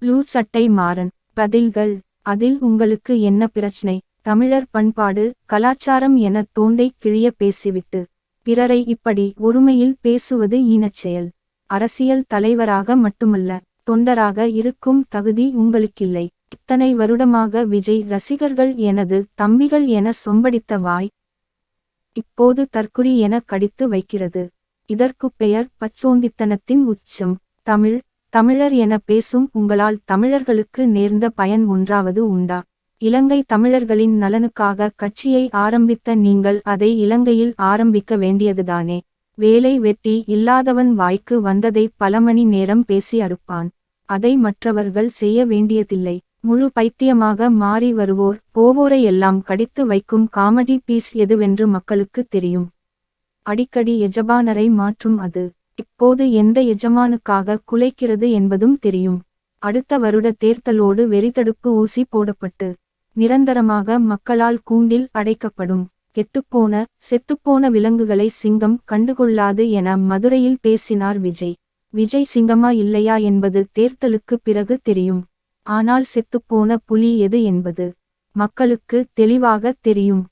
லூ சட்டை மாறன். பதில்கள். அதில் உங்களுக்கு என்ன பிரச்னை? தமிழர் பண்பாடு கலாச்சாரம் என தோண்டை கிழிய பேசிவிட்டு பிறரை இப்படி ஒருமையில் பேசுவது ஈனச் செயல். அரசியல் தலைவராக மட்டுமல்ல, தொண்டராக இருக்கும் தகுதி உங்களுக்கில்லை. இத்தனை வருடமாக விஜய் ரசிகர்கள் எனது தம்பிகள் என சொம்படித்த வாய் இப்போது தற்குறி என கடித்து வைக்கிறது. இதற்குப் பெயர் பச்சோந்தித்தனத்தின் உச்சம். தமிழர் என பேசும் உங்களால் தமிழர்களுக்கு நேர்ந்த பயன் ஒன்றாவது உண்டா? இலங்கை தமிழர்களின் நலனுக்காக கட்சியை ஆரம்பித்த நீங்கள் அதை இலங்கையில் ஆரம்பிக்க வேண்டியதுதானே? வேலை வெட்டி இல்லாதவன் வாய்க்கு வந்ததை பல மணி நேரம் பேசி அறுப்பான். அதை மற்றவர்கள் செய்ய வேண்டியதில்லை. முழு பைத்தியமாக மாறி வருவோர் போவோரை எல்லாம் கடித்து வைக்கும் காமெடி பீஸ் எதுவென்று மக்களுக்கு தெரியும். அடிக்கடி எஜமானரை மாற்றும் அது இப்போது எந்த எஜமானுக்காக குலைக்கிறது என்பதும் தெரியும். அடுத்த வருட தேர்தலோடு வெறித்தடுப்பு ஊசி போடப்பட்டு நிரந்தரமாக மக்களால் கூண்டில் அடைக்கப்படும். கெட்டுப்போன செத்துப்போன விலங்குகளை சிங்கம் கண்டுகொள்ளாது என மதுரையில் பேசினார் விஜய். விஜய் சிங்கமா இல்லையா என்பது தேர்தலுக்கு பிறகு தெரியும். ஆனால் செத்துப்போன புலி எது என்பது மக்களுக்கு தெளிவாக தெரியும்.